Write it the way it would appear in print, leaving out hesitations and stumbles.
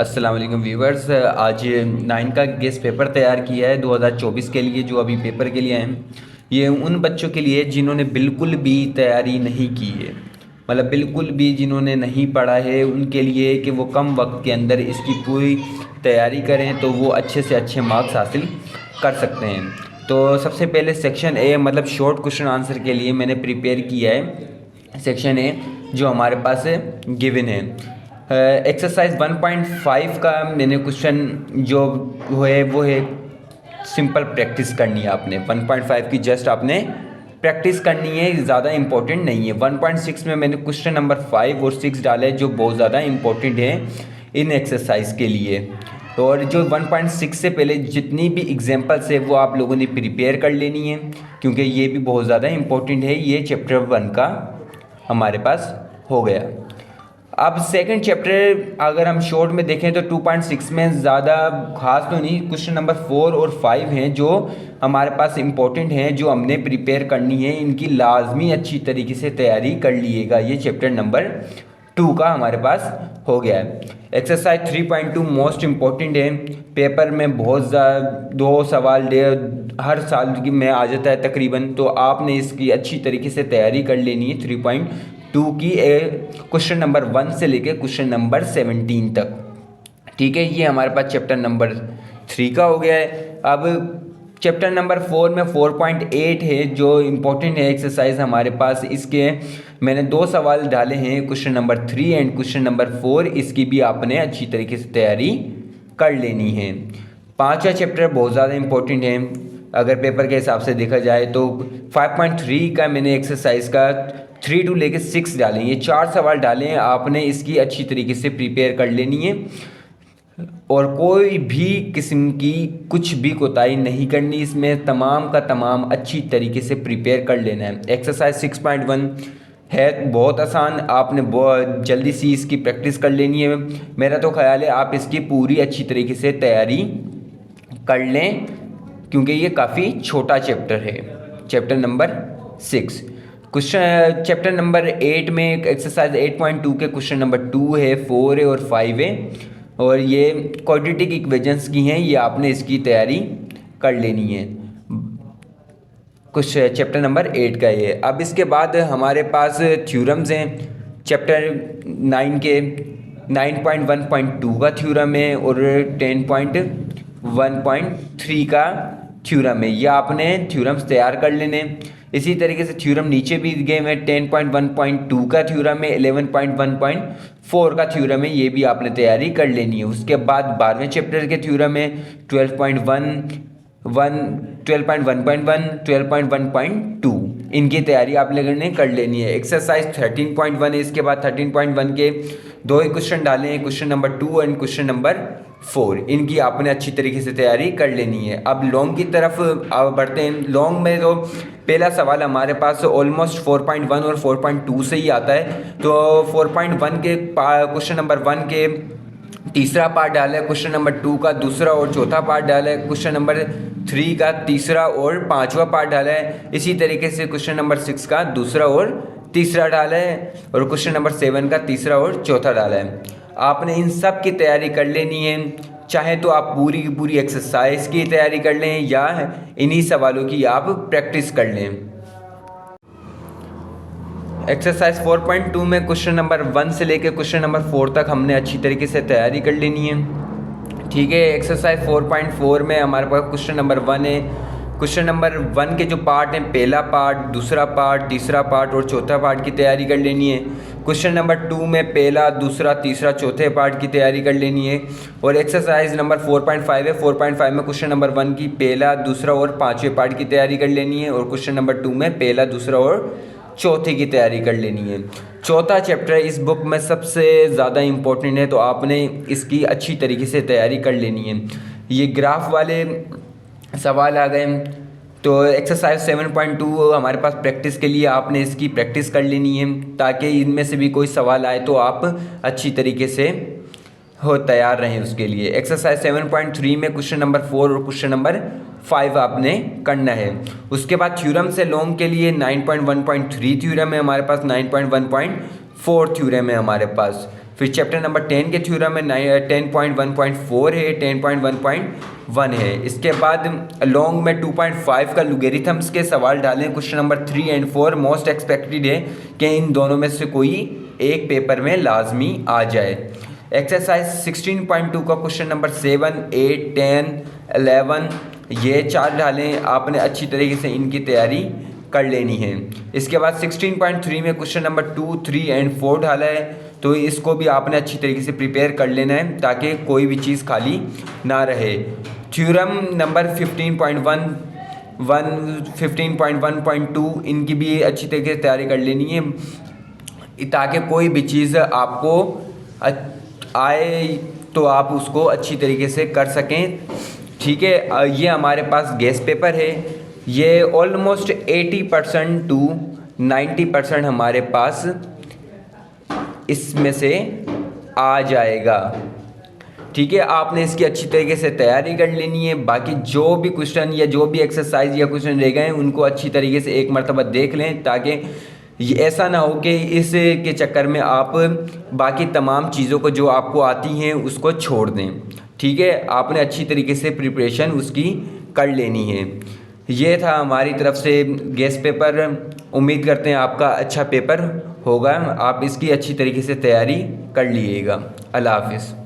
अस्सलाम वालेकुम व्यूवर्स। आज 9 का गेस्ट पेपर तैयार किया है 2024 के लिए, जो अभी पेपर के लिए हैं। ये उन बच्चों के लिए जिन्होंने बिल्कुल भी तैयारी नहीं की है, मतलब बिल्कुल भी जिन्होंने नहीं पढ़ा है, उनके लिए कि वो कम वक्त के अंदर इसकी पूरी तैयारी करें तो वो अच्छे से अच्छे मार्क्स हासिल कर सकते हैं। तो सबसे पहले सेक्शन ए मतलब शॉर्ट क्वेश्चन आंसर के लिए मैंने प्रिपेयर किया है सेक्शन ए, जो हमारे पास गिवन है। एक्सरसाइज 1.5 का मैंने क्वेश्चन जो है वो है सिंपल प्रैक्टिस करनी है आपने। 1.5 की जस्ट आपने प्रैक्टिस करनी है, ज़्यादा इंपॉर्टेंट नहीं है। 1.6 में मैंने क्वेश्चन नंबर 5 और 6 डाले जो बहुत ज़्यादा इंपॉर्टेंट है इन एक्सरसाइज के लिए। और जो 1.6 से पहले जितनी भी एग्जांपल्स है वो आप लोगों ने प्रिपेयर कर लेनी है, क्योंकि ये भी बहुत ज़्यादा इंपॉर्टेंट है। ये चैप्टर 1 का हमारे पास हो गया। अब सेकंड चैप्टर अगर हम शॉर्ट में देखें तो 2.6 में ज़्यादा खास तो नहीं, क्वेश्चन नंबर 4 और 5 हैं जो हमारे पास इम्पोर्टेंट हैं, जो हमने प्रिपेयर करनी है। इनकी लाजमी अच्छी तरीके से तैयारी कर लीजिएगा। ये चैप्टर नंबर 2 का हमारे पास हो गया है। एक्सरसाइज 3.2 मोस्ट इम्पॉर्टेंट है। पेपर में बहुत ज़्यादा 2 सवाल हर साल की में आ जाता है तकरीबन, तो आपने इसकी अच्छी तरीके से तैयारी कर लेनी है। 3.2 की क्वेश्चन नंबर 1 से लेकर क्वेश्चन नंबर 17 तक, ठीक है। ये हमारे पास चैप्टर नंबर 3 का हो गया है। अब चैप्टर नंबर 4 में 4.8 है जो इम्पोर्टेंट है एक्सरसाइज हमारे पास। इसके मैंने 2 सवाल डाले हैं, question number 3 and question number 4। इसकी भी आपने अच्छी तरीके से तैयारी कर लेनी है। 5वां चैप्टर बहुत ज़्यादा इम्पोर्टेंट है अगर पेपर के हिसाब से देखा जाए तो। 5.3 का मैंने एक्सरसाइज का 3 to लेके 6 डाले, ये 4 सवाल डाले हैं। आपने इसकी अच्छी तरीके से प्रिपेयर कर लेनी है और कोई भी किस्म की कुछ भी कोताही नहीं करनी इसमें। तमाम का तमाम अच्छी तरीके से प्रिपेयर कर लेना है। एक्सरसाइज 6.1 है बहुत आसान, आपने बहुत जल्दी सी इसकी प्रैक्टिस कर लेनी है। मेरा तो ख्याल है आप इसकी पूरी अच्छी तरीके से तैयारी कर लें, क्योंकि ये काफ़ी छोटा चैप्टर है। Chapter number 6 question chapter number 8 में एक्सरसाइज 8.2 के क्वेश्चन नंबर 2 है, 4 है और 5 है, और ये क्वाड्रेटिक इक्वेशंस की हैं। ये आपने इसकी तैयारी कर लेनी है। कुछ चैप्टर नंबर 8 का ये। अब इसके बाद हमारे पास थ्योरम्स हैं। चैप्टर 9 के 9.1.2 का थ्योरम है और 10.1.3 का थ्योरम है। ये आपने थ्योरम्स तैयार कर लेने। इसी तरीके से थ्योरम नीचे भी दिए हुए हैं। 10.1.2 का थ्योरम है, 11.1.4 का थ्योरम है। ये भी आपने तैयारी कर लेनी है। उसके बाद 12वें चैप्टर के थ्योरम है 12.1, 12.1.1, 12.1.2। इनकी तैयारी आप लोगों ने कर लेनी है। एक्सरसाइज 13.1 है। इसके बाद 13.1 के 2 ही क्वेश्चन डाले हैं, question number 2 and question number 4। इनकी आपने अच्छी तरीके से तैयारी कर लेनी है। अब लॉन्ग की तरफ बढ़ते हैं। लॉन्ग में तो पहला सवाल हमारे पास ऑलमोस्ट 4.1 और 4.2 से ही आता है। तो 4.1 के क्वेश्चन नंबर 1 के तीसरा पार्ट डाला है, क्वेश्चन नंबर 2 का दूसरा और चौथा पार्ट डाला है, क्वेश्चन नंबर 3 का तीसरा और 5वां पार्ट डाला है। इसी तरीके से क्वेश्चन नंबर 6 का दूसरा और तीसरा डाला है, और क्वेश्चन नंबर 7 का तीसरा और चौथा डाला है। आपने इन सब की तैयारी कर लेनी है। चाहे तो आप पूरी की पूरी एक्सरसाइज की तैयारी कर लें या इन्हीं सवालों की आप प्रैक्टिस कर लें। एक्सरसाइज 4.2 में क्वेश्चन नंबर 1 से लेकर क्वेश्चन नंबर 4 तक हमने अच्छी तरीके से तैयारी कर लेनी है, ठीक है। एक्सरसाइज 4.4 में हमारे पास क्वेश्चन नंबर 1 है। क्वेश्चन नंबर 1 के जो पार्ट हैं, पहला पार्ट, दूसरा पार्ट, तीसरा पार्ट और चौथा पार्ट की तैयारी कर लेनी है। क्वेश्चन नंबर 2 में पहला, दूसरा, तीसरा, चौथे पार्ट की तैयारी कर लेनी है। और एक्सरसाइज नंबर 4.5 है। 4.5 में क्वेश्चन नंबर 1 की पहला, दूसरा और 5वें पार्ट की तैयारी कर लेनी है, और क्वेश्चन नंबर 2 में पहला, दूसरा और चौथे की तैयारी कर लेनी है। चौथा चैप्टर इस बुक में सबसे ज़्यादा इम्पोर्टेंट है, तो आपने इसकी अच्छी तरीके से तैयारी कर लेनी है। ये ग्राफ वाले सवाल आ गए, तो एक्सरसाइज 7.2 हमारे पास प्रैक्टिस के लिए आपने इसकी प्रैक्टिस कर लेनी है, ताकि इनमें से भी कोई सवाल आए तो आप अच्छी तरीके से हो तैयार रहें उसके लिए। एक्सरसाइज 7.3 में क्वेश्चन नंबर 4 और क्वेश्चन नंबर 5 आपने करना है। उसके बाद थ्योरम से लॉन्ग के लिए 9.1.3 थ्योरम है हमारे पास, 9.1.4 थ्योरम है हमारे पास। फिर चैप्टर नंबर 10 के थ्योरम में 10.1.4 है, 10.1.1 है। इसके बाद लॉन्ग में 2.5 का लॉगरिथम्स के सवाल डालें। Question number 3 and 4 most expected है कि इन दोनों में से कोई एक पेपर में लाजमी आ जाए। एक्सरसाइज 16.2 का क्वेश्चन नंबर 7, 8, 10, 11 ये 4 डालें। आपने अच्छी तरीके से इनकी तैयारी कर लेनी है। इसके बाद 16.3 में क्वेश्चन नंबर 2, 3 एंड 4 डाला है, तो इसको भी आपने अच्छी तरीके से प्रिपेयर कर लेना है ताकि कोई भी चीज़ खाली ना रहे। थ्योरम नंबर 15.1, 15.1.2 इनकी भी अच्छी तरीके से तैयारी कर लेनी है ताकि कोई भी चीज़ आपको आए तो आप उसको अच्छी तरीके से कर सकें। ठीक है, ये हमारे पास गेस पेपर है। ये ऑलमोस्ट 80% टू 90% हमारे पास इसमें से आ जाएगा। ठीक है, आपने इसकी अच्छी तरीके से तैयारी कर लेनी है। बाकी जो भी क्वेश्चन या जो भी एक्सरसाइज या क्वेश्चन रह गए उनको अच्छी तरीके से एक मरतबा देख लें ताकि ये ऐसा ना हो कि इस के चक्कर में आप बाकी तमाम चीज़ों को जो आपको आती हैं उसको छोड़ दें। ठीक है, आपने अच्छी तरीके से प्रिपरेशन उसकी कर लेनी है। ये था हमारी तरफ से गेस पेपर। उम्मीद करते हैं आपका अच्छा पेपर होगा। आप इसकी अच्छी तरीके से तैयारी कर लीजिएगा। अल्लाह हाफिज़।